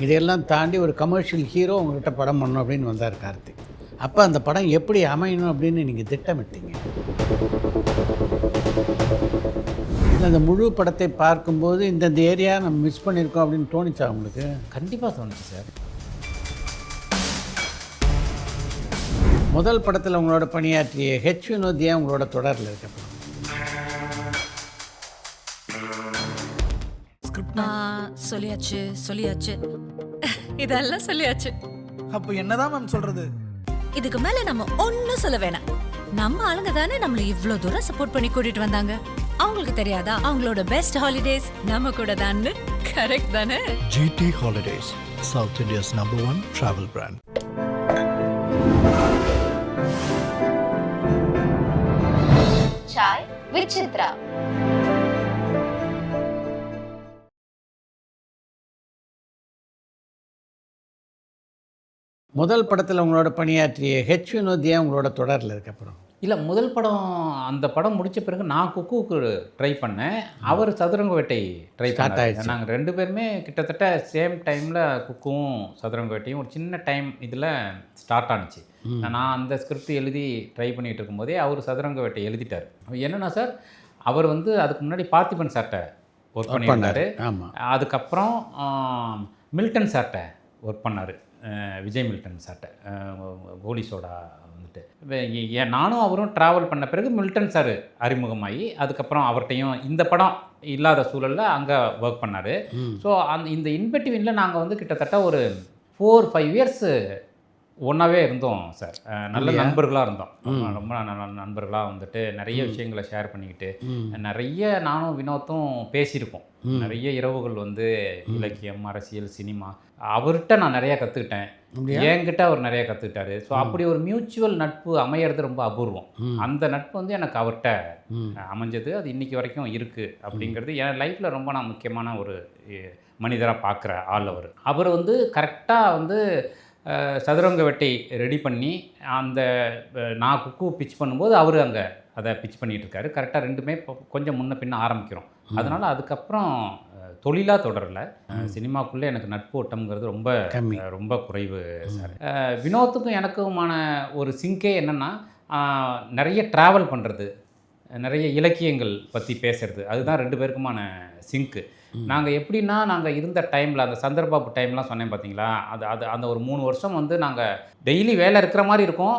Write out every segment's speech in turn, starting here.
இதையெல்லாம் தாண்டி ஒரு கமர்ஷியல் ஹீரோ உங்கள்கிட்ட படம் பண்ணணும் அப்படின்னு வந்தார் கார்த்திக். அப்போ அந்த படம் எப்படி அமையணும் அப்படின்னு நீங்கள் திட்டமிட்டீங்க? இல்லை அந்த முழு படத்தை பார்க்கும்போது இந்தந்த ஏரியா நம்ம மிஸ் பண்ணியிருக்கோம் அப்படின்னு தோணிச்சா உங்களுக்கு? கண்டிப்பாக தோணுச்சு சார். முதல் படத்தில் உங்களோட பணியாற்றிய ஹெச் வினோத் ஏன் உங்களோட தொடரில் இருக்க? சொல்லியாச்சு இதெல்லாம் சொல்லியாச்சு. அப்போ என்னதான் மேம் சொல்றது? இதுக்கு மேல நம்ம ஒன்னும் சொல்ல வேணாம். நம்ம ஆளுங்க தானே நம்மள இவ்ளோ தூரம் சப்போர்ட் பண்ணி கூட்டிட்டு வந்தாங்க. அவங்களுக்கு தெரியாதா அவங்களோட பெஸ்ட் ஹாலிடேஸ் நம்ம கூட தான்னு? கரெக்ட் தானே? GT Holidays, South India's #1 travel brand. Chai with Chitra. முதல் படத்தில் உங்களோட பணியாற்றிய ஹெச் வினோத் ஏன் உங்களோட தொடரில் இருக்க? அப்புறம் இல்லை, முதல் படம் அந்த படம் முடித்த பிறகு நான் குக்குவுக்கு ட்ரை பண்ணேன், அவர் சதுரங்க வேட்டை ட்ரை பண்ணார். நாங்கள் 2 பேருமே கிட்டத்தட்ட சேம் டைமில் குக்குவும் சதுரங்க வேட்டையும் ஒரு சின்ன டைம் இதில் ஸ்டார்ட் ஆனிச்சு. நான் அந்த ஸ்கிரிப்ட் எழுதி ட்ரை பண்ணிகிட்டு இருக்கும்போதே அவர் சதுரங்க வேட்டை எழுதிட்டார். என்னென்னா சார், அவர் வந்து அதுக்கு முன்னாடி பார்த்திபன் சார்ட்ட ஒர்க் பண்ணியிருந்தார். அதுக்கப்புறம் மில்டன் சார்ட்ட ஒர்க் பண்ணார், விஜய் மில்டன் சார்ட்ட கோலி சோடா வந்துட்டு. நானும் அவரும் ட்ராவல் பண்ண பிறகு மில்டன் சார் அறிமுகமாகி அதுக்கப்புறம் அவர்கிட்டையும் இந்த படம் இல்லாத சூழலில் அங்கே ஒர்க் பண்ணார். ஸோ இந்த இன்பிட்வீனில் நாங்கள் வந்து கிட்டத்தட்ட ஒரு 4-5 இயர்ஸ் ஒன்றாவே இருந்தோம் சார். நல்ல நண்பர்களாக இருந்தோம், ரொம்ப நல்ல நண்பர்களாக வந்துட்டு நிறைய விஷயங்களை ஷேர் பண்ணிக்கிட்டு நிறைய நானும் வினோத்தும் பேசியிருக்கோம். நிறைய இரவுகள் வந்து இலக்கியம், அரசியல், சினிமா அவர்கிட்ட நான் நிறையா கற்றுக்கிட்டேன், என்கிட்ட அவர் நிறையா கற்றுக்கிட்டாரு. ஸோ அப்படி ஒரு மியூச்சுவல் நட்பு அமையிறது ரொம்ப அபூர்வம். அந்த நட்பு வந்து எனக்கு அவர்கிட்ட அமைஞ்சது, அது இன்றைக்கி வரைக்கும் இருக்குது. அப்படிங்கிறது என் லைஃப்பில் ரொம்ப நான் முக்கியமான ஒரு மனிதராக பார்க்குற ஆள் அவர். அவர் வந்து கரெக்டாக வந்து சதுரங்க வெட்டை ரெடி பண்ணி அந்த நான் குக்கு பிச் பண்ணும்போது அவர் அங்கே அதை பிச் பண்ணிகிட்ருக்காரு. கரெக்டாக 2மே கொஞ்சம் முன்ன பின்ன ஆரம்பிக்கிறோம். அதனால் அதுக்கப்புறம் தொழிலாக தொடரல. சினிமாக்குள்ளே எனக்கு நட்பு ஓட்டம்ங்கிறது ரொம்ப ரொம்ப குறைவு சார். வினோத்துக்கும் எனக்குமான ஒரு சிங்கே என்னென்னா, நிறைய ட்ராவல் பண்ணுறது, நிறைய இலக்கியங்கள் பற்றி பேசுகிறது, அதுதான் 2 பேருக்குமான சிங்க்கு. நாங்கள் எப்படின்னா, நாங்கள் இருந்த டைமில் அந்த சந்தர்பாபு டைம்லாம் சொன்னேன் பார்த்தீங்களா, அந்த ஒரு 3 வருஷம் வந்து நாங்கள் டெய்லி வேலை இருக்கிற மாதிரி இருக்கும்,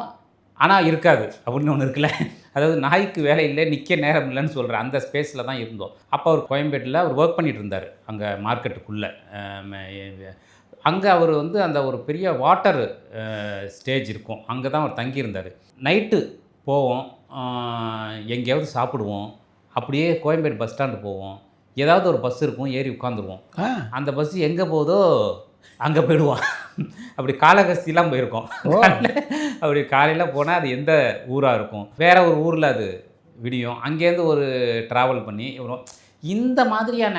ஆனால் இருக்காது அப்படின்னு ஒன்று இருக்குல்ல. அதாவது நாய்க்கு வேலை இல்லை, நிற்க நேரம் இல்லைன்னு சொல்கிற அந்த ஸ்பேஸில் தான் இருந்தோம். அப்போ அவர் கோயம்பேட்டில் அவர் ஒர்க் பண்ணிகிட்டு இருந்தார், அங்கே மார்க்கெட்டுக்குள்ளே. அங்கே அவர் வந்து அந்த ஒரு பெரிய வாட்டர் ஸ்டேஜ் இருக்கும், அங்கே தான் அவர் தங்கியிருந்தார். நைட்டு போவோம், எங்கேயாவது சாப்பிடுவோம், அப்படியே கோயம்பேடு பஸ் ஸ்டாண்டு போவோம், ஏதாவது ஒரு பஸ் இருக்கும், ஏறி உட்காந்துருவோம். அந்த பஸ் எங்கே போதோ அங்கே போயிடுவான். அப்படி காலகஸ்திலாம் போயிருக்கோம். அப்படி காலையில் போனால் அது எந்த ஊராக இருக்கும், வேறு ஒரு ஊரில் அது விடியும், அங்கேருந்து ஒரு ட்ராவல் பண்ணி வரும். இந்த மாதிரியான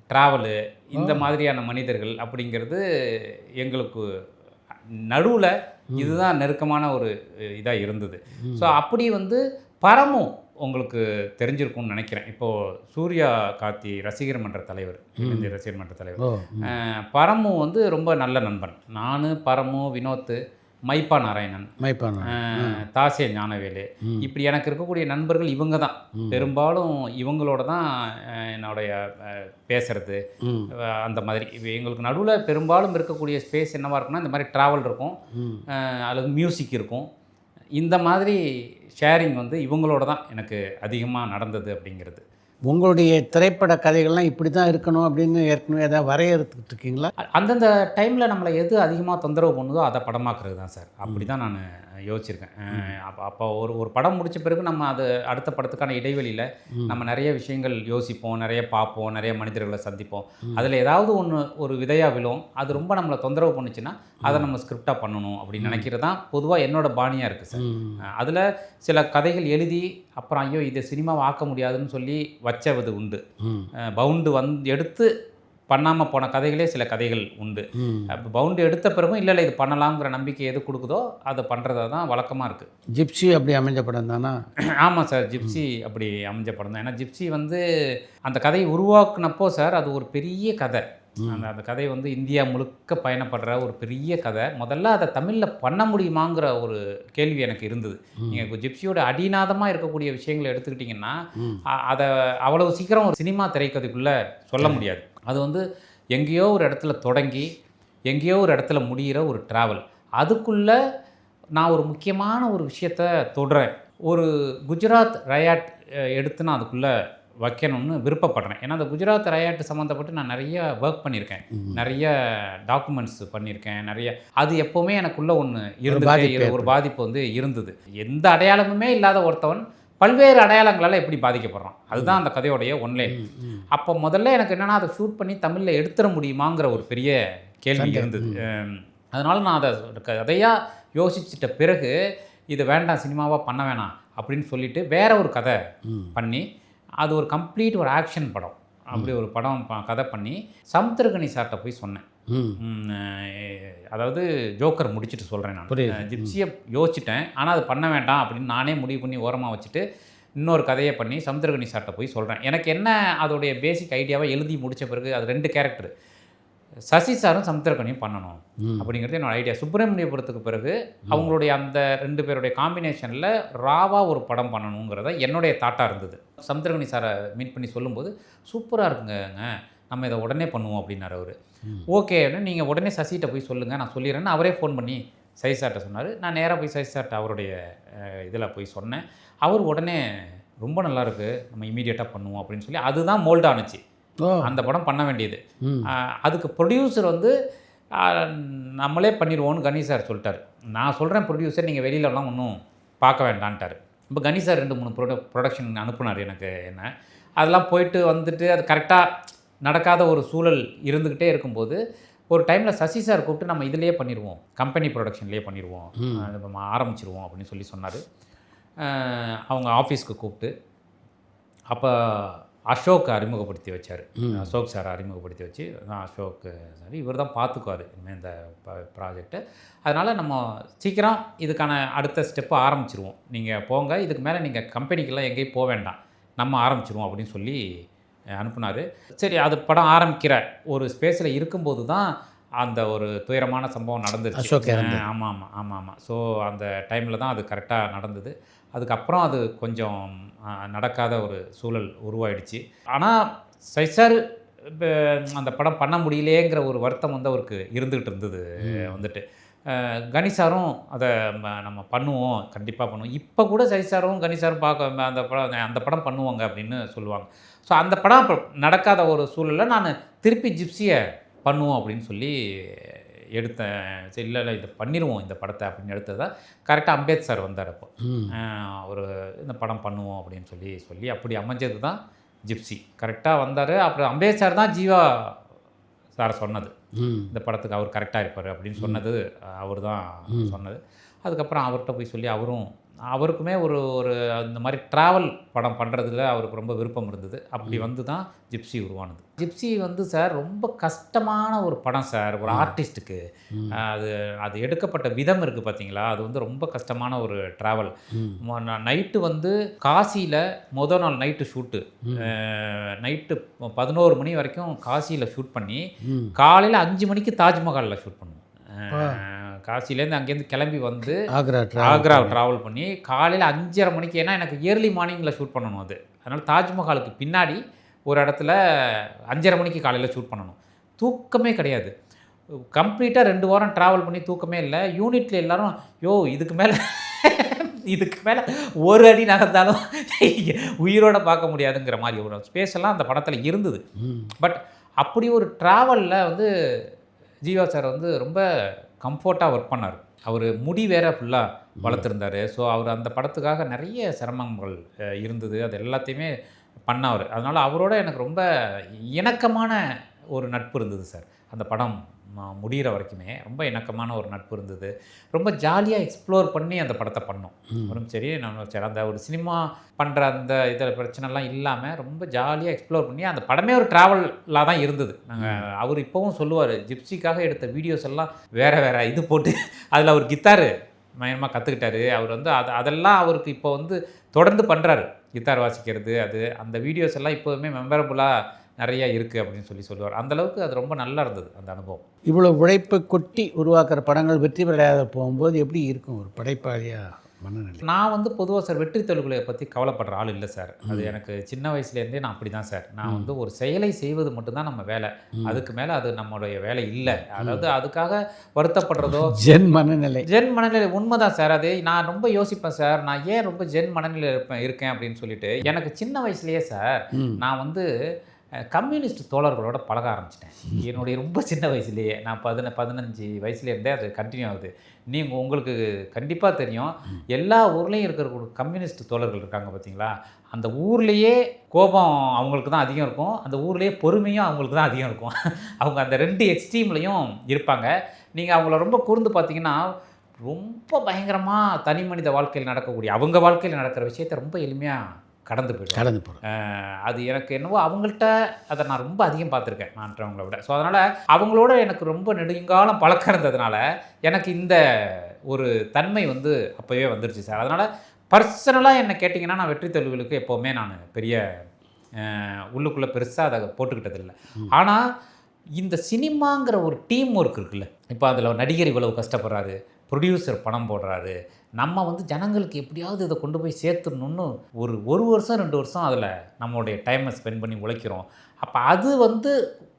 ட்ராவலு, இந்த மாதிரியான மனிதர்கள் அப்படிங்கிறது எங்களுக்கு நடுவில் இதுதான் நெருக்கமான ஒரு இதாக இருந்தது. ஸோ அப்படி வந்து பரமும் உங்களுக்கு தெரிஞ்சிருக்கும்னு நினைக்கிறேன். இப்போது சூர்யா கார்த்தி ரசிகர் மன்ற தலைவர், இந்திய ரசிகர் மன்ற தலைவர் பரமு வந்து ரொம்ப நல்ல நண்பன். நான், பரமு, வினோத், மைப்பா நாராயணன், தாசே ஞானவேலு, இப்படி எனக்கு இருக்கக்கூடிய நண்பர்கள் இவங்க தான். பெரும்பாலும் இவங்களோட தான் என்னுடைய பேசுகிறது அந்த மாதிரி. எங்களுக்கு நடுவில் பெரும்பாலும் இருக்கக்கூடிய ஸ்பேஸ் என்னவாக இருக்குன்னா, இந்த மாதிரி ட்ராவல் இருக்கும், அல்லது மியூசிக் இருக்கும். இந்த மாதிரி ஷேரிங் வந்து இவங்களோட தான் எனக்கு அதிகமாக நடந்தது அப்படிங்கிறது. உங்களுடைய திரைப்பட கதைகள்லாம் இப்படி தான் இருக்கணும் அப்படின்னு ஏற்கனவே எதாவது வரையறுத்துக்கிட்டு இருக்கீங்களா? அந்தந்த டைமில் நம்மளை எது அதிகமாக தொந்தரவு பண்ணுதோ அதை படமாக்குறது தான் சார். அப்படி தான் நான் யோசிச்சிருக்கேன். அப்போ ஒரு படம் முடித்த பிறகு நம்ம அது அடுத்த படத்துக்கான இடைவெளியில் நம்ம நிறைய விஷயங்கள் யோசிப்போம், நிறைய பார்ப்போம், நிறைய மனிதர்களை சந்திப்போம். அதில் ஏதாவது ஒரு விதையாக விழும், அது ரொம்ப நம்மளை தொந்தரவு பண்ணுச்சுன்னா அதை நம்ம ஸ்கிரிப்டாக பண்ணணும் அப்படின்னு நினைக்கிறது தான் பொதுவாக என்னோடய பாணியாக இருக்குது சார். அதில் சில கதைகள் எழுதி அப்புறம் ஐயோ இதை சினிமாவை ஆக்க முடியாதுன்னு சொல்லி வச்சவது உண்டு. பவுண்டு எடுத்து பண்ணாமல் போன கதைகளே சில கதைகள் உண்டு. பவுண்டு எடுத்த பிறகும் இல்லை இது பண்ணலாங்கிற நம்பிக்கை எது கொடுக்குதோ அதை பண்ணுறதா தான் வழக்கமாக இருக்குது. ஜிப்சி அப்படி அமைஞ்ச படம் தானா? ஆமாம் சார், ஜிப்சி அப்படி அமைஞ்ச படம் தான். ஏன்னா ஜிப்சி வந்து அந்த கதையை உருவாக்குனப்போ சார் அது ஒரு பெரிய கதை. அந்த கதை வந்து இந்தியா முழுக்க பயணப்படுற ஒரு பெரிய கதை. முதல்ல அதை தமிழில் பண்ண முடியுமாங்கிற ஒரு கேள்வி எனக்கு இருந்தது. நீங்கள் ஜிப்சியோட அடிநாதமாக இருக்கக்கூடிய விஷயங்களை எடுத்துக்கிட்டிங்கன்னா அதை அவ்வளவு சீக்கிரம் ஒரு சினிமா திரைக்கதைக்குள்ளே சொல்ல முடியாது. அது வந்து எங்கேயோ ஒரு இடத்துல தொடங்கி எங்கேயோ ஒரு இடத்துல முடிகிற ஒரு ட்ராவல். அதுக்குள்ளே நான் ஒரு முக்கியமான ஒரு விஷயத்தை தொடுறேன். ஒரு குஜராத் ரயாட் எடுத்து நான் அதுக்குள்ளே வைக்கணும்னு விருப்பப்படுறேன். ஏன்னா அந்த குஜராத் ரயாட்டு சம்மந்தப்பட்டு நான் நிறைய ஒர்க் பண்ணியிருக்கேன், நிறைய டாக்குமெண்ட்ஸ் பண்ணியிருக்கேன், அது எப்போவுமே எனக்குள்ளே ஒன்று இருந்துகிட்டே ஒரு பாதிப்பு வந்து இருந்தது. எந்த அடையாளமுமே இல்லாத ஒருத்தவன் பல்வேறு அடையாளங்களால் எப்படி பாதிக்கப்படுறான், அதுதான் அந்த கதையோடைய ஒன்லைன். அப்போ முதல்ல எனக்கு என்னென்னா அதை ஷூட் பண்ணி தமிழில் எடுத்துட முடியுமாங்கிற ஒரு பெரிய கேள்வி இருந்தது. அதனால் நான் அதை கதையாக யோசிச்சிட்ட பிறகு இது வேண்டாம், சினிமாவாக பண்ண வேணாம் அப்படின்னு சொல்லிட்டு வேற ஒரு கதை பண்ணி அது ஒரு கம்ப்ளீட் ஒரு ஆக்ஷன் படம், அப்படி ஒரு படம் கதை பண்ணி சமுத்திரகனி சார்கிட்ட போய் சொன்னேன். அதாவது ஜோக்கர் முடிச்சுட்டு சொல்கிறேன் நான். ஜிப்சியை யோசிச்சிட்டேன், ஆனால் அது பண்ண வேண்டாம் அப்படின்னு நானே முடிவு பண்ணி ஓரமாக வச்சுட்டு இன்னொரு கதையை பண்ணி சமுத்திரகனி சார்கிட்ட போய் சொல்கிறேன். எனக்கு என்ன அதோடைய பேசிக் ஐடியாவை எழுதி முடித்த பிறகு அது 2 கேரக்டர் சசி சாரும் சமுத்திரகனியும் பண்ணணும் அப்படிங்கிறது என்னோட ஐடியா. சுப்பிரமணியபுரத்துக்கு பிறகு அவங்களுடைய அந்த 2 பேருடைய காம்பினேஷனில் ராவாக ஒரு படம் பண்ணணுங்கிறத என்னுடைய தாட்டாக இருந்தது. சமுத்திரகனி சாரை மீட் பண்ணி சொல்லும்போது சூப்பராக இருக்குங்க, நம்ம இதை உடனே பண்ணுவோம் அப்படின்னாரு அவர். ஓகேன்னு நீங்கள் உடனே சசிகிட்ட போய் சொல்லுங்கள், நான் சொல்லிடுறேன்னு அவரே ஃபோன் பண்ணி சசி சார்கிட்ட சொன்னார். நான் நேராக போய் சசி சார்கிட்ட அவருடைய இதில் போய் சொன்னேன். அவர் உடனே ரொம்ப நல்லாயிருக்கு, நம்ம இமீடியட்டாக பண்ணுவோம் அப்படின்னு சொல்லி அதுதான் மோல்ட் ஆணுச்சு அந்த படம் பண்ண வேண்டியது. அதுக்கு ப்ரொடியூசர் வந்து நம்மளே பண்ணிடுவோன்னு கணேஷ் சார் சொல்லிட்டார். நான் சொல்கிறேன் ப்ரொடியூசர் நீங்கள் வெளியிலலாம் ஒன்றும் பார்க்க வேண்டான்ட்டார். இப்போ கணேஷ் சார் 2-3 ப்ரொடக்ஷன் அனுப்புனார் எனக்கு. என்ன அதெல்லாம் போயிட்டு வந்துட்டு அது கரெக்டாக நடக்காத ஒரு சூழல் இருந்துக்கிட்டே இருக்கும்போது ஒரு டைமில் சசி சார் கூப்பிட்டு நம்ம இதிலேயே பண்ணிடுவோம், கம்பெனி ப்ரொடக்ஷன்லேயே பண்ணிடுவோம், நம்ம ஆரம்பிச்சிருவோம் அப்படின்னு சொல்லி சொன்னார். அவங்க ஆஃபீஸ்க்கு கூப்பிட்டு அப்போ அசோக் அறிமுகப்படுத்தி வச்சார். அசோக் சார் அறிமுகப்படுத்தி வச்சு அசோக் சார் இவர் தான் பார்த்துக்குவார் இனிமேல் இந்த ப்ராஜெக்டை, அதனால் நம்ம சீக்கிரம் இதுக்கான அடுத்த ஸ்டெப்பு ஆரம்பிச்சிருவோம், நீங்கள் போங்க, இதுக்கு மேலே நீங்கள் கம்பெனிக்கெல்லாம் எங்கேயும் போக வேண்டாம், நம்ம ஆரம்பிச்சிருவோம் அப்படின்னு சொல்லி அனுப்புனார். சரி, அது படம் ஆரம்பிக்கிற ஒரு ஸ்பேஸில் இருக்கும்போது தான் அந்த ஒரு துயரமான சம்பவம் நடந்துருச்சு. ஆமாம். ஸோ அந்த டைமில் தான் அது கரெக்டாக நடந்தது. அதுக்கப்புறம் அது கொஞ்சம் நடக்காத ஒரு சூழல் உருவாயிடுச்சு. ஆனால் சார் அந்த படம் பண்ண முடியலேங்கிற ஒரு வருத்தம் வந்து அவருக்கு இருந்துகிட்டு இருந்தது. வந்துட்டு கணேசாரும் அதை நம்ம பண்ணுவோம், கண்டிப்பாக பண்ணுவோம், இப்போ கூட சைசாரும் கணேசாரும் பார்க்க அந்த படம் பண்ணுவாங்க அப்படின்னு சொல்லுவாங்க. ஸோ அந்த படம் நடக்காத ஒரு சூழலில் நான் திருப்பி ஜிப்சியை பண்ணுவோம் அப்படின்னு சொல்லி எடுத்தேன். சரி, இல்லை இதை பண்ணிடுவோம் இந்த படத்தை அப்படின்னு எடுத்ததான் கரெக்டாக அம்பேத் சார் வந்தார். அப்போ ஒரு இந்த படம் பண்ணுவோம் அப்படின்னு சொல்லி அப்படி அமைஞ்சது தான் ஜிப்சி. கரெக்டாக வந்தார். அப்புறம் அம்பேத் சார் தான் ஜீவா சார் சொன்னது, இந்த படத்துக்கு அவர் கரெக்டாக இருப்பார் அப்படின்னு சொன்னது அவர் தான் சொன்னது. அதுக்கப்புறம் அவர்கிட்ட போய் சொல்லி அவருக்குமே ஒரு இந்த மாதிரி ட்ராவல் படம் பண்ணுறதுல அவருக்கு ரொம்ப விருப்பம் இருந்தது. அப்படி வந்து தான் ஜிப்சி உருவானது. ஜிப்சி வந்து சார் ரொம்ப கஷ்டமான ஒரு படம் சார், ஒரு ஆர்டிஸ்ட்டுக்கு. அது எடுக்கப்பட்ட விதம் இருக்குது பார்த்தீங்களா, அது வந்து ரொம்ப கஷ்டமான ஒரு ட்ராவல். நைட்டு வந்து காசியில் முதல் நாள் நைட்டு ஷூட்டு, நைட்டு 11 மணி வரைக்கும் காசியில் ஷூட் பண்ணி காலையில் 5 மணிக்கு தாஜ்மஹாலில் ஷூட் பண்ணுவோம். காசிலேருந்து அங்கேருந்து கிளம்பி வந்து ஆக்ரா ட்ராவல் பண்ணி காலையில் 5:30 மணிக்கு, ஏன்னா எனக்கு இயர்லி மார்னிங்கில் ஷூட் பண்ணணும் அது, அதனால் தாஜ்மஹாலுக்கு பின்னாடி ஒரு இடத்துல 5:30 மணிக்கு காலையில் ஷூட் பண்ணணும். தூக்கமே கிடையாது. கம்ப்ளீட்டாக 2 வாரம் ட்ராவல் பண்ணி தூக்கமே இல்லை. யூனிட்டில் எல்லோரும் இதுக்கு மேலே ஒரு அடி நகர்ந்தாலும் உயிரோட பார்க்க முடியாதுங்கிற மாதிரி ஒரு ஸ்பேஸ் எல்லாம் அந்த படத்தில் இருந்தது. பட் அப்படி ஒரு ட்ராவலில் வந்து ஜீவா சார் வந்து ரொம்ப கம்ஃபர்ட்டாக ஒர்க் பண்ணார். அவர் முடி வேற ஃபுல்லாக வளர்த்துருந்தார். ஸோ அவர் அந்த படத்துக்காக நிறைய சிரமங்கள் இருந்தது, அது எல்லாத்தையுமே பண்ணார். அதனால் அவரோட எனக்கு ரொம்ப இணக்கமான ஒரு நட்பு இருந்தது சார். அந்த படம் முடிகிற வரைக்குமே ரொம்ப இணக்கமான ஒரு நட்பு இருந்தது. ரொம்ப ஜாலியாக எக்ஸ்ப்ளோர் பண்ணி அந்த படத்தை பண்ணோம். சரி, அந்த ஒரு சினிமா பண்ணுற அந்த இதில் பிரச்சனைலாம் இல்லாமல் ரொம்ப ஜாலியாக எக்ஸ்ப்ளோர் பண்ணி அந்த படமே ஒரு ட்ராவலாக தான் இருந்தது. அவர் இப்போவும் சொல்லுவார், ஜிப்சிக்காக எடுத்த வீடியோஸ் எல்லாம் வேறு இது போட்டு அதில் அவர் கித்தாரு மயமாக கற்றுக்கிட்டாரு. அவர் வந்து அதெல்லாம் அவருக்கு இப்போ வந்து தொடர்ந்து பண்ணுறாரு, கித்தார் வாசிக்கிறது. அந்த வீடியோஸ் எல்லாம் இப்போதுமே மெமரபுளாக நிறையா இருக்குது அப்படின்னு சொல்லுவார். அந்தளவுக்கு அது ரொம்ப நல்லா இருந்தது அந்த அனுபவம். இவ்வளோ உழைப்பை கொட்டி உருவாக்குற படங்கள் வெற்றி பெறாத போகும்போது எப்படி இருக்கும் ஒரு படைப்பாளியாக மனநிலை? நான் வந்து பொதுவாக சார் வெற்றி தோல்விகளை பற்றி கவலைப்படுற ஆள் இல்லை சார். அது எனக்கு சின்ன வயசுலேருந்தே நான் அப்படி தான் சார். நான் வந்து ஒரு செயலை செய்வது மட்டும்தான் நம்ம வேலை, அதுக்கு மேலே அது நம்மளுடைய வேலை இல்லை. அதாவது அதுக்காக வருத்தப்படுறதோ ஜென் மனநிலை உண்மைதான் சார். அது நான் ரொம்ப யோசிப்பேன் சார், நான் ஏன் ரொம்ப ஜென் மனநிலை இருக்கேன் அப்படின்னு சொல்லிட்டு. எனக்கு சின்ன வயசுலேயே சார் நான் வந்து கம்யூனிஸ்ட் தோழர்களோட பழக ஆரம்பிச்சிட்டேன். என்னுடைய ரொம்ப சின்ன வயசுலேயே, நான் 15 வயசுலேருந்தே அது கண்டினியூ ஆகுது. உங்களுக்கு கண்டிப்பாக தெரியும், எல்லா ஊர்லேயும் இருக்கிற கம்யூனிஸ்ட் தோழர்கள் இருக்காங்க பார்த்தீங்களா, அந்த ஊர்லேயே கோபம் அவங்களுக்கு தான் அதிகம் இருக்கும், அந்த ஊர்லேயே பொறுமையும் அவங்களுக்கு தான் அதிகம் இருக்கும். அவங்க அந்த 2 எக்ஸ்ட்ரீம்லேயும் இருப்பாங்க. நீங்கள் அவங்கள ரொம்ப கூர்ந்து பார்த்தீங்கன்னா ரொம்ப பயங்கரமாக தனி மனித வாழ்க்கையில் நடக்கக்கூடிய, அவங்க வாழ்க்கையில் நடக்கிற விஷயத்தை ரொம்ப எளிமையாக கடந்து போயிடும். அது எனக்கு என்னவோ அவங்கள்ட்ட அதை நான் ரொம்ப அதிகம் பார்த்துருக்கேன் மற்றவங்கள விட. ஸோ அதனால் அவங்களோட எனக்கு ரொம்ப நெடுங்காலம் பழக்கம் இருந்ததுனால எனக்கு இந்த ஒரு தன்மை வந்து அப்போவே வந்துருச்சு சார். அதனால் பர்சனலாக என்ன கேட்டிங்கன்னா, நான் வெற்றி தோல்விகளுக்கு எப்போவுமே நான் பெரிய உள்ளுக்குள்ளே பெருசாக அதை போட்டுக்கிட்டதில்லை. ஆனால் இந்த சினிமாங்கிற ஒரு டீம் ஒர்க் இருக்குல்ல, இப்போ அதில் நடிகர் இவ்வளவு கஷ்டப்படுறாரு, ப்ரொடியூசர் பணம் போடுறாரு, நம்ம வந்து ஜனங்களுக்கு எப்படியாவது இதை கொண்டு போய் சேர்த்துடணுன்னு ஒரு வருஷம் 2 வருஷம் அதில் நம்மளுடைய டைமை ஸ்பெண்ட் பண்ணி உழைக்கிறோம். அப்போ அது வந்து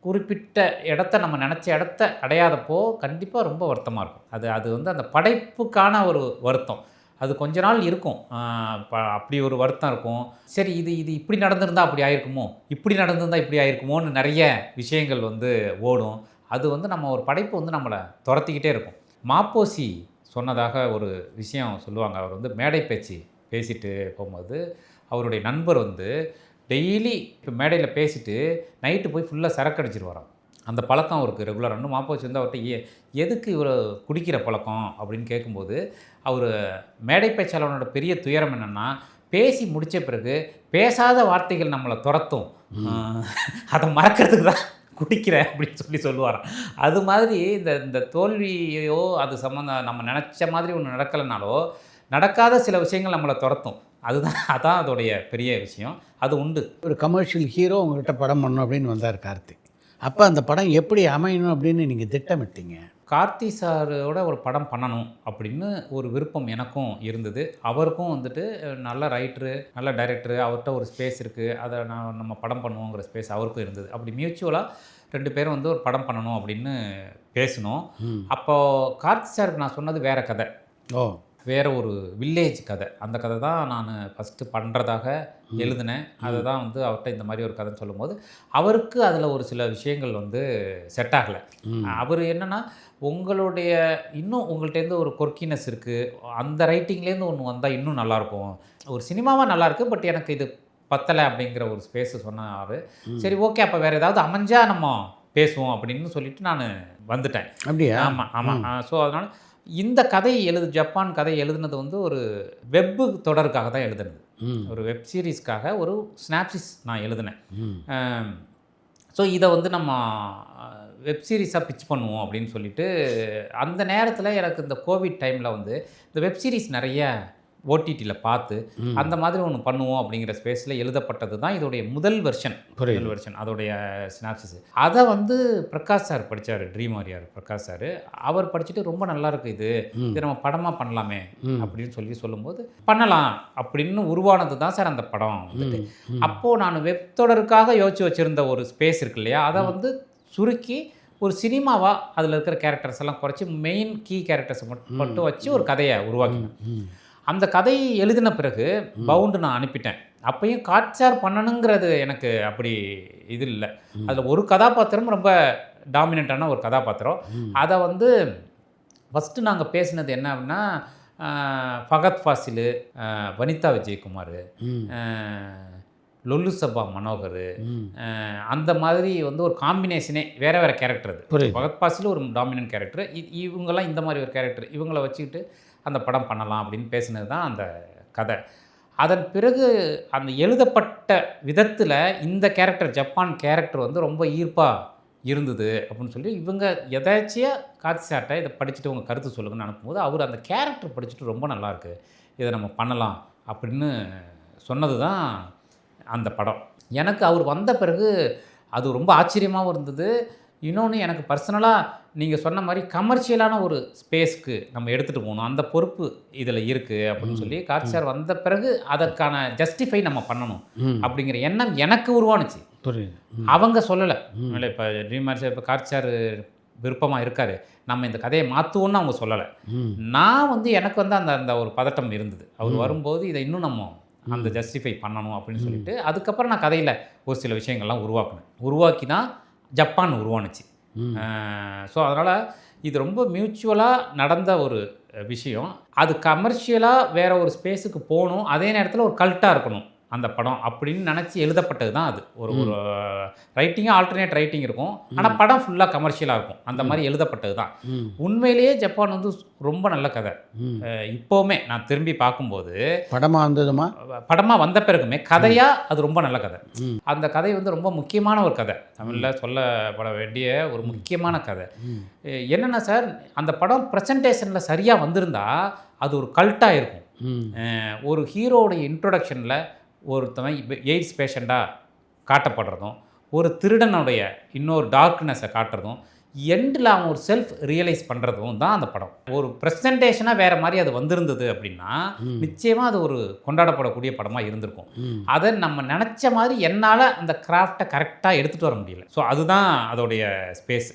குறிப்பிட்ட இடத்த நம்ம நினச்ச இடத்த அடையாதப்போ கண்டிப்பாக ரொம்ப வருத்தமாக இருக்கும். அது வந்து அந்த படைப்புக்கான ஒரு வருத்தம் அது கொஞ்ச நாள் இருக்கும். அப்படி ஒரு வருத்தம் இருக்கும். சரி, இது இப்படி நடந்திருந்தால் அப்படி ஆயிருக்குமோ, இப்படி நடந்திருந்தால் இப்படி ஆயிருக்குமோன்னு நிறைய விஷயங்கள் வந்து ஓடும். அது வந்து நம்ம ஒரு படைப்பு வந்து நம்மளை துரத்திக்கிட்டே இருக்கும். மாப்போசி சொன்னதாக ஒரு விஷயம் சொல்லுவாங்க. அவர் வந்து மேடை பேச்சு பேசிட்டு போகும்போது அவருடைய நண்பர் வந்து டெய்லி இப்போ மேடையில் பேசிட்டு நைட்டு போய் ஃபுல்லாக சரக்கு அடிச்சிட்டு அந்த பழக்கம் அவருக்கு ரெகுலராக. இன்னும் மாப்போசி வந்து அவர்கிட்ட எதுக்கு இவர் குடிக்கிற பழக்கம் அப்படின்னு கேட்கும்போது, அவர் மேடை பேச்சாளனோட பெரிய துயரம் என்னென்னா, பேசி முடித்த பிறகு பேசாத வார்த்தைகள் நம்மளை துரத்தும், அதை மறக்கிறதுக்கு தான் குடிக்கிறேன் அப்படின்னு சொல்லுவாராம். அது மாதிரி இந்த தோல்வியோ அது சம்மந்தம் நம்ம நினச்ச மாதிரி ஒன்று நடக்கலைனாலோ நடக்காத சில விஷயங்கள் நம்மளை துரத்தும். அதான் அதோடைய பெரிய விஷயம். அது உண்டு. ஒரு கமர்ஷியல் ஹீரோ உங்கள்கிட்ட படம் பண்ணணும் அப்படின்னு வந்தார் கார்த்திக். அப்போ அந்த படம் எப்படி அமையணும் அப்படின்னு நீங்கள் திட்டமிட்டீங்க? கார்த்தி சாரோட ஒரு படம் பண்ணணும் அப்படின்னு ஒரு விருப்பம் எனக்கும் இருந்தது. அவருக்கும் வந்துட்டு நல்ல ரைட்டரு, நல்ல டைரக்டரு, அவர்கிட்ட ஒரு ஸ்பேஸ் இருக்குது, அதை நம்ம படம் பண்ணுவோங்கிற ஸ்பேஸ் அவருக்கும் இருந்தது. அப்படி மியூச்சுவலாக 2 பேரும் வந்து ஒரு படம் பண்ணணும் அப்படின்னு பேசினோம். அப்போது கார்த்தி சாருக்கு நான் சொன்னது வேறு கதை, வேறு ஒரு வில்லேஜ் கதை. அந்த கதை தான் நான் ஃபஸ்ட்டு பண்ணுறதாக எழுதினேன். அதை தான் வந்து அவர்கிட்ட இந்த மாதிரி ஒரு கதைன்னு சொல்லும்போது அவருக்கு அதில் ஒரு சில விஷயங்கள் வந்து செட் ஆகலை. அவர் என்னென்னா, இன்னும் உங்கள்கிட்டேருந்து ஒரு கொர்க்கினஸ் இருக்குது, அந்த ரைட்டிங்லேருந்து ஒன்று வந்தால் இன்னும் நல்லாயிருக்கும், ஒரு சினிமாவாக நல்லாயிருக்கு, பட் எனக்கு இது பத்தலை அப்படிங்கிற ஒரு ஸ்பேஸு சொன்னார். சரி, ஓகே, அப்போ வேறு ஏதாவது அமைஞ்சால் நம்ம பேசுவோம் அப்படின்னு சொல்லிட்டு நான் வந்துட்டேன். அப்படியா? ஆமாம். ஸோ அதனால் இந்த கதை ஜப்பான் கதை எழுதுனது வந்து ஒரு வெப்பு தொடருக்காக தான் எழுதுனது. ஒரு வெப் சீரிஸ்க்காக ஒரு ஸ்னாப்சிஸ் நான் எழுதினேன். ஸோ இதை வந்து நம்ம வெப் சீரிஸாக பிச் பண்ணுவோம் அப்படின்னு சொல்லிட்டு, அந்த நேரத்தில் எனக்கு இந்த கோவிட் டைமில் வந்து இந்த வெப் சீரிஸ் நிறைய ஓடிடியில் பார்த்து அந்த மாதிரி ஒன்று பண்ணுவோம் அப்படிங்கிற ஸ்பேஸில் எழுதப்பட்டது தான் இதோடைய முதல் வெர்ஷன். அதோடைய சினாப்சிஸ். அதை வந்து பிரகாஷ் சார் படித்தார், ட்ரீம் வாரியர் பிரகாஷ் சார். அவர் படிச்சுட்டு ரொம்ப நல்லாயிருக்கு, இது நம்ம படமாக பண்ணலாமே அப்படின்னு சொல்லும்போது பண்ணலாம் அப்படின்னு உருவானது தான் சார் அந்த படம் வந்துட்டு. அப்போது நான் வெப் தொடருக்காக யோசிச்சு வச்சுருந்த ஒரு ஸ்பேஸ் இருக்கு இல்லையா, அதை வந்து சுருக்கி ஒரு சினிமாவாக அதில் இருக்கிற கேரக்டர்ஸ் எல்லாம் குறைச்சி மெயின் கீ கேரக்டர்ஸை மட்டும் வச்சு ஒரு கதையை உருவாக்கினேன். அந்த கதையை எழுதின பிறகு பவுண்டு நான் அனுப்பிட்டேன். அப்பையும் காட்சார் பண்ணணுங்கிறது எனக்கு அப்படி இது இல்லை. அதில் ஒரு கதாபாத்திரம் ரொம்ப டாமினண்ட்டான ஒரு கதாபாத்திரம். அதை வந்து ஃபஸ்ட்டு நாங்கள் பேசினது என்ன அப்படின்னா, ஃபகத் ஃபாசில், வனிதா விஜயகுமார், லொல்லு சபா மனோகர், அந்த மாதிரி வந்து ஒரு காம்பினேஷனே வேறு கேரக்டர். அது ஃபகத் ஃபாசில் ஒரு டாமினன்ட் கேரக்டர், இவங்கெல்லாம் இந்த மாதிரி ஒரு கேரக்டர், இவங்கள வச்சுக்கிட்டு அந்த படம் பண்ணலாம் அப்படின்னு பேசினது தான் அந்த கதை. அதன் பிறகு அந்த எழுதப்பட்ட விதத்தில் இந்த கேரக்டர், ஜப்பான் கேரக்டர் வந்து ரொம்ப ஈர்ப்பாக இருந்தது அப்படின்னு சொல்லி இவங்க எதாச்சியாக காட்சி சார்ட்ட இதை படிச்சுட்டு உங்கள் கருத்து சொல்லுங்கன்னு அனுப்பும்போது, அவர் அந்த கேரக்டர் படிச்சுட்டு ரொம்ப நல்லாயிருக்கு, இதை நம்ம பண்ணலாம் அப்படின்னு சொன்னது தான் அந்த படம். எனக்கு அவர் வந்த பிறகு அது ரொம்ப ஆச்சரியமாகவும் இருந்தது. இன்னொன்று எனக்கு பர்சனலாக நீங்கள் சொன்ன மாதிரி கமர்ஷியலான ஒரு ஸ்பேஸ்க்கு நம்ம எடுத்துகிட்டு போகணும், அந்த பொறுப்பு இதில் இருக்குது அப்படின்னு சொல்லி கார்த்தி சார் வந்த பிறகு அதற்கான ஜஸ்டிஃபை நம்ம பண்ணணும் அப்படிங்கிற எண்ணம் எனக்கு உருவானுச்சு. புரியுது. அவங்க சொல்லலை. இல்லை இப்போ ட்ரீம் ஆர்ட்ஸ் இப்போ கார்த்தி சார் விருப்பமாக இருக்கார், நம்ம இந்த கதையை மாற்றுவோன்னு அவங்க சொல்லலை. நான் வந்து எனக்கு வந்து அந்த அந்த ஒரு பதட்டம் இருந்தது. அவர் வரும்போது இதை இன்னும் நம்ம அந்த ஜஸ்டிஃபை பண்ணணும் அப்படின்னு சொல்லிட்டு அதுக்கப்புறம் நான் கதையில் ஒரு சில விஷயங்கள்லாம் உருவாக்கி தான் ஜப்பான் உருவானுச்சு. ஸோ அதனால் இது ரொம்ப மியூச்சுவலாக நடந்த ஒரு விஷயம். அது கமர்ஷியலாக வேறு ஒரு ஸ்பேஸுக்கு போகணும், அதே நேரத்தில் ஒரு கல்ட்டாக இருக்கணும் அந்த படம் அப்படின்னு நினச்சி எழுதப்பட்டது தான் அது. ஒரு ஒரு ரைட்டிங்காக ஆல்டர்னேட் ரைட்டிங் இருக்கும், ஆனால் படம் ஃபுல்லாக கமர்ஷியலாக இருக்கும், அந்த மாதிரி எழுதப்பட்டது தான். உண்மையிலேயே ஜப்பான் வந்து ரொம்ப நல்ல கதை. இப்போவுமே நான் திரும்பி பார்க்கும்போது படமாக வந்த பிறகுமே கதையாக அது ரொம்ப நல்ல கதை. அந்த கதை வந்து ரொம்ப முக்கியமான ஒரு கதை, தமிழில் சொல்லப்பட வேண்டிய ஒரு முக்கியமான கதை. என்னென்னா சார், அந்த படம் ப்ரெசன்டேஷனில் சரியாக வந்திருந்தா அது ஒரு கல்ட்டாக இருக்கும். ஒரு ஹீரோவுடைய இன்ட்ரொடக்ஷனில் ஒருத்தவன் எய்ட்ஸ் பேஷண்ட்டாக காட்டப்படுறதும், ஒரு திருடனுடைய இன்னொரு டார்க்னஸை காட்டுறதும், எண்டில் அவன் ஒரு செல்ஃப் ரியலைஸ் பண்ணுறதும் தான் அந்த படம். ஒரு ப்ரெசன்டேஷனாக வேறு மாதிரி அது வந்திருந்தது அப்படின்னா நிச்சயமாக அது ஒரு கொண்டாடப்படக்கூடிய படமாக இருந்திருக்கும். அதை நம்ம நினச்ச மாதிரி என்னால் அந்த கிராஃப்டை கரெக்டாக எடுத்துகிட்டு வர முடியல. ஸோ அதுதான் அதோடைய ஸ்பேஸ்.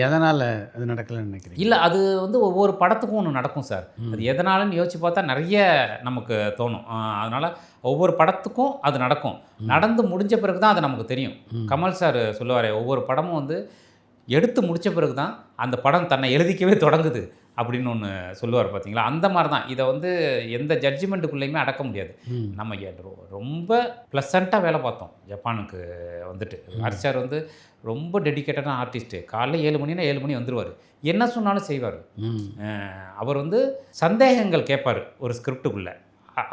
எதனால் அது நடக்கலைன்னு நினைக்கிறேன். இல்லை, அது வந்து ஒவ்வொரு படத்துக்கும் ஒன்று நடக்கும் சார். அது எதனாலன்னு யோசிச்சு பார்த்தா நிறைய நமக்கு தோணும். அதனால் ஒவ்வொரு படத்துக்கும் அது நடக்கும். நடந்து முடிஞ்ச பிறகு தான் அது நமக்கு தெரியும். கமல் சார் சொல்லுவார், ஒவ்வொரு படமும் வந்து எடுத்து முடித்த பிறகு தான் அந்த படம் தன்னை எழுதிக்கவே தொடங்குது அப்படின்னு ஒன்று சொல்லுவார் பார்த்தீங்களா. அந்த மாதிரி தான் இதை வந்து எந்த ஜட்ஜ்மெண்ட்டுக்குள்ளேயுமே அடக்க முடியாது. நம்ம ரொம்ப ப்ளசண்ட்டாக வேலை பார்த்தோம் ஜப்பானுக்கு வந்துட்டு. ஹரிசார் வந்து ரொம்ப டெடிக்கேட்டடான ஆர்டிஸ்ட்டு. காலைல 7 மணினா 7 மணி வந்துடுவார், என்ன சொன்னாலும் செய்வார். அவர் வந்து சந்தேகங்கள் கேட்பார் ஒரு ஸ்கிரிப்டுக்குள்ளே.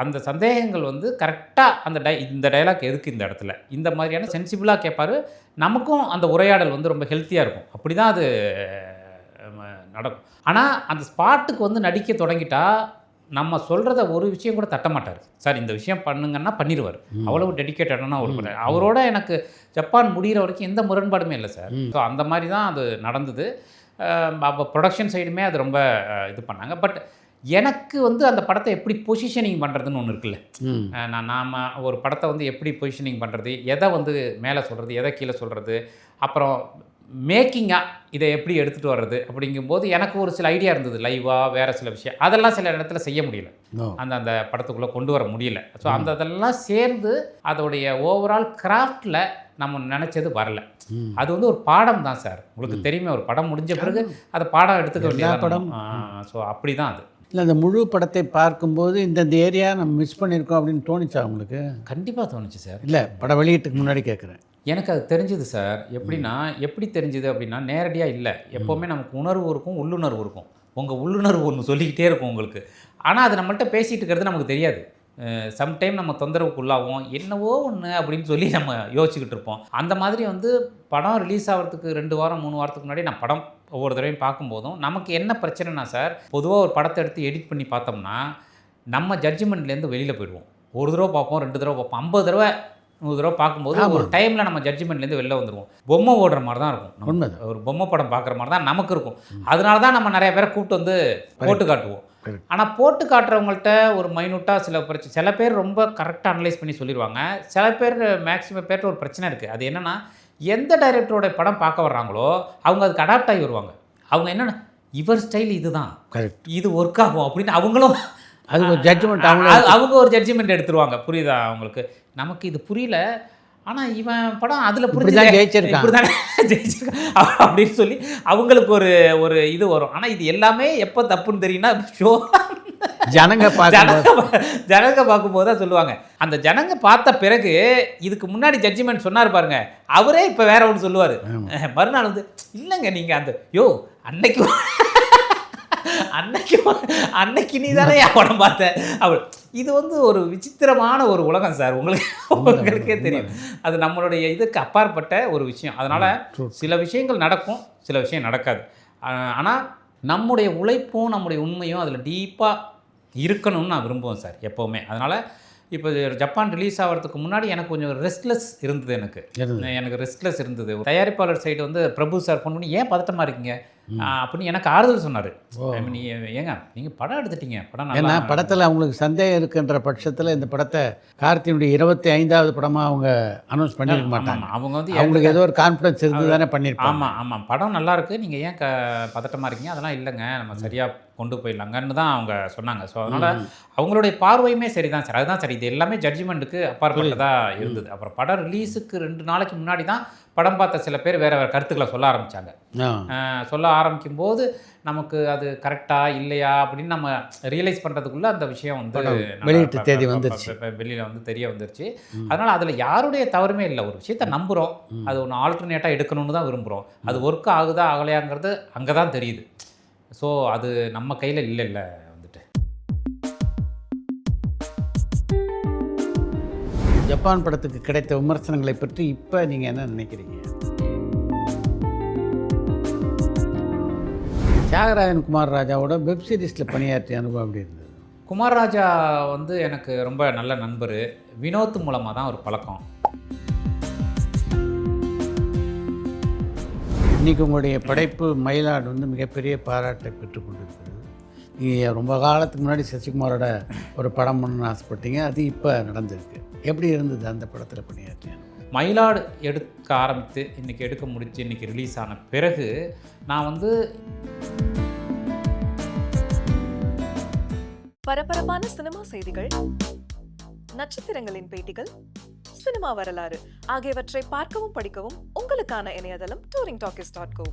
அந்த சந்தேகங்கள் வந்து கரெக்டாக அந்த இந்த டைலாக் எதுக்கு இந்த இடத்துல, இந்த மாதிரியான சென்சிபிளாக கேட்பார். நமக்கும் அந்த உரையாடல் வந்து ரொம்ப ஹெல்த்தியாக இருக்கும். அப்படி தான் அது நடக்கும். ஆனால் அந்த ஸ்பாட்டுக்கு வந்து நடிக்க தொடங்கிட்டா நம்ம சொல்கிறத ஒரு விஷயம் கூட தட்ட மாட்டார் சார். இந்த விஷயம் பண்ணுங்கன்னா பண்ணிடுவார். அவ்வளவு டெடிக்கேட்டடான ஒரு பண்ண. அவரோட எனக்கு ஜப்பான் முடிகிற வரைக்கும் எந்த முரண்பாடுமே இல்லை சார். ஸோ அந்த மாதிரி தான் அது நடந்தது. அப்போ ப்ரொடக்ஷன் சைடுமே அது ரொம்ப இது பண்ணாங்க. பட் எனக்கு வந்து அந்த படத்தை எப்படி பொசிஷனிங் பண்ணுறதுன்னு ஒன்று இருக்குல்ல. நாம் ஒரு படத்தை வந்து எப்படி பொசிஷனிங் பண்ணுறது, எதை வந்து மேலே சொல்கிறது, எதை கீழே சொல்கிறது, அப்புறம் மேக்கிங்காக இதை எப்படி எடுத்துகிட்டு வர்றது அப்படிங்கும்போது எனக்கு ஒரு சில ஐடியா இருந்தது. லைவாக வேறு சில விஷயம் அதெல்லாம் சில இடத்துல செய்ய முடியல, அந்த படத்துக்குள்ளே கொண்டு வர முடியல. ஸோ அதெல்லாம் சேர்ந்து அதோடைய ஓவரால் கிராஃப்டில் நம்ம நினச்சது வரல. அது வந்து ஒரு பாடம் தான் சார். உங்களுக்கு தெரியுமே, ஒரு படம் முடிஞ்ச பிறகு அதை பாடம் எடுத்துக்க வேண்டிய படம். ஸோ அப்படி தான் அது. இல்லை, அந்த முழு படத்தை பார்க்கும்போது இந்த ஏரியா நம்ம மிஸ் பண்ணியிருக்கோம் அப்படின்னு தோணுச்சா உங்களுக்கு? கண்டிப்பாக தோணுச்சு சார். இல்லை, படம் வெளியீட்டுக்கு முன்னாடி கேட்குறேன். எனக்கு அது தெரிஞ்சுது சார். எப்படின்னா, எப்படி தெரிஞ்சுது அப்படின்னா, நேரடியாக இல்லை. எப்போவுமே நமக்கு உணர்வு இருக்கும், உள்ளுணர்வு இருக்கும். உங்கள் உள்ளுணர்வு ஒன்று சொல்லிக்கிட்டே இருக்கும் உங்களுக்கு. ஆனால் அது நம்மள்கிட்ட பேசிகிட்டு இருக்கிறது நமக்கு தெரியாது. சம்டைம் நம்ம தொந்தரவுக்குள்ளாகும், என்னவோ ஒன்று அப்படின்னு சொல்லி நம்ம யோசிச்சுக்கிட்டு இருப்போம். அந்த மாதிரி வந்து படம் ரிலீஸ் ஆகிறதுக்கு 2 வாரம் 3 வாரத்துக்கு முன்னாடி நான் படம் ஒவ்வொரு தடவையும் பார்க்கும்போதும் நமக்கு என்ன பிரச்சனைனா சார், பொதுவாக ஒரு படத்தை எடுத்து எடிட் பண்ணி பார்த்தோம்னா நம்ம ஜட்ஜ்மெண்ட்லேருந்து வெளியில் போயிடுவோம். ஒரு தடவை பார்ப்போம், 2 தடவை பார்ப்போம், 50 தடவை 100 தடவை பார்க்கும்போது ஒரு டைமில் நம்ம ஜட்ஜ்மெண்ட்லேருந்து வெளில வந்துடுவோம். பொம்மை ஓடுற மாதிரி தான் இருக்கும். ஒரு பொம்மை படம் பார்க்குற மாதிரி தான் நமக்கு இருக்கும். அதனால தான் நம்ம நிறைய பேரை கூப்பிட்டு வந்து போட்டு காட்டுவோம். ஆனால் போட்டு காட்டுறவங்கள்ட்ட ஒரு மைனூட்டாக சில பேர் ரொம்ப கரெக்டாக அனலைஸ் பண்ணி சொல்லிடுவாங்க. சில பேர் மேக்ஸிமம் பேர்கிட்ட ஒரு பிரச்சனை இருக்குது. அது என்னென்னா, எந்த டைரக்டரோட படம் பார்க்க வர்றாங்களோ அவங்க அதுக்கு அடாப்ட் ஆகி வருவாங்க. அவங்க என்னென்னா, இவர் ஸ்டைல் இதுதான், இது ஒர்க் ஆகும் அப்படின்னு அவங்களும் அது ஒரு ஜட்ஜ்மெண்ட், அவங்க ஒரு ஜட்ஜ்மெண்ட் எடுத்துருவாங்க. புரியுதா அவங்களுக்கு? நமக்கு இது புரியல, ஆனால் இவன் படம் அதில் ஜெயிச்சிருக்கான் அப்படின்னு சொல்லி அவங்களுக்கு ஒரு இது வரும். ஆனால் இது எல்லாமே எப்போ தப்புன்னு தெரியும்னா, ஷோ ஜனங்க பார்க்கும்போது தான் சொல்லுவாங்க. அந்த ஜனங்க பார்த்த பிறகு இதுக்கு முன்னாடி ஜட்ஜ்மெண்ட் சொன்னார் பாருங்க, அவரே இப்போ வேற ஒன்று சொல்லுவார். மறுநாள் வந்து, இல்லைங்க நீங்கள் அந்த அன்னைக்கு நீ தானே படம் பார்த்த அவள். இது வந்து ஒரு விசித்திரமான ஒரு உலகம் சார். உங்களுக்கே தெரியும், அது நம்மளுடைய இதுக்கு அப்பாற்பட்ட ஒரு விஷயம். அதனால் சில விஷயங்கள் நடக்கும், சில விஷயம் நடக்காது. ஆனால் நம்முடைய உழைப்பும் நம்முடைய உண்மையும் அதில் டீப்பாக இருக்கணும்னு நான் விரும்புவேன் சார் எப்போவுமே. அதனால் இப்போ ஜப்பான் ரிலீஸ் ஆகிறதுக்கு முன்னாடி எனக்கு கொஞ்சம் ரெஸ்ட்லெஸ் இருந்தது. எனக்கு ரெஸ்ட்லெஸ் இருந்தது. தயாரிப்பாளர் சைடு வந்து பிரபு சார் ஃபோன் பண்ணி ஏன் பதட்டமாக இருக்கீங்க அப்படின்னு எனக்கு ஆறுதல் சொன்னார். ஏங்க நீங்கள் படம் எடுத்துட்டீங்க, படம் ஏன்னா படத்தில் அவங்களுக்கு சந்தேகம் இருக்குன்ற பட்சத்தில் இந்த படத்தை கார்த்தியினுடைய 25வது படமாக அவங்க அனௌன்ஸ் பண்ணியிருக்க மாட்டாங்க. அவங்க வந்து அவங்களுக்கு ஏதோ ஒரு கான்ஃபிடன்ஸ் இருந்து தானே பண்ணியிருப்பாங்க. ஆமாம் படம் நல்லா இருக்குது, நீங்கள் ஏன் பதட்டமாக இருக்கீங்க, அதெல்லாம் இல்லைங்க, நம்ம சரியாக கொண்டு போயிடலாங்கன்னு தான் அவங்க சொன்னாங்க. ஸோ அதனால் அவங்களுடைய பார்வையுமே சரி தான் சார், அதுதான் சரி, இது எல்லாமே ஜட்ஜ்மெண்ட்டுக்கு அப்பாற்பட்டதாக இருந்தது. அப்புறம் படம் ரிலீஸுக்கு 2 நாளைக்கு முன்னாடி தான் படம் பார்த்த சில பேர் வேறு வேறு கருத்துக்களை சொல்ல ஆரம்பித்தாங்க. சொல்ல ஆரம்பிக்கும் போது நமக்கு அது கரெக்டாக இல்லையா அப்படின்னு நம்ம ரியலைஸ் பண்ணுறதுக்குள்ளே அந்த விஷயம் வந்து வெளியீட்டு தேதி வந்துருச்சு, வெளியில் வந்து தெரிய வந்துருச்சு. அதனால் அதில் யாருடைய தவறுமே இல்லை. ஒரு விஷயத்தை நம்புகிறோம், அது ஒன்று ஆல்டர்னேட்டாக எடுக்கணும்னு தான் விரும்புகிறோம். அது ஒர்க் ஆகுதா ஆகலையாங்கிறது அங்கே தான் தெரியுது. ஸோ அது நம்ம கையில் இல்லை வந்துட்டு. ஜப்பான் படத்துக்கு கிடைத்த விமர்சனங்களை பற்றி இப்போ நீங்கள் என்ன நினைக்கிறீங்க? தியாகராஜன் குமார் ராஜாவோட வெப் சீரிஸில் பணியாற்றிய அனுபவம் எப்படி இருந்தது? குமார் ராஜா வந்து எனக்கு ரொம்ப நல்ல நண்பர். வினோத் மூலமாக தான் ஒரு பழக்கம். இன்றைக்கி உங்களுடைய படைப்பு மயிலாடு வந்து மிகப்பெரிய பாராட்டை பெற்றுக்கொண்டிருக்கிறது. நீங்கள் ரொம்ப காலத்துக்கு முன்னாடி சசிகுமாரோட ஒரு படம் பண்ணணும்னு ஆசைப்பட்டீங்க, அது இப்போ நடந்திருக்கு. எப்படி இருந்தது அந்த படத்தில் பணியாற்றிய? மயிலாடு எடுக்க ஆரம்பித்து இன்றைக்கி எடுக்க முடிச்சு இன்றைக்கி ரிலீஸ் ஆன பிறகு நான் வந்து பரபரப்பான சினிமா செய்திகள், நட்சத்திரங்களின் பேட்டிகள், சினிமா வரலாறு ஆகியவற்றை பார்க்கவும் படிக்கவும் உங்களுக்கான இணையதளம் touringtalkies.co.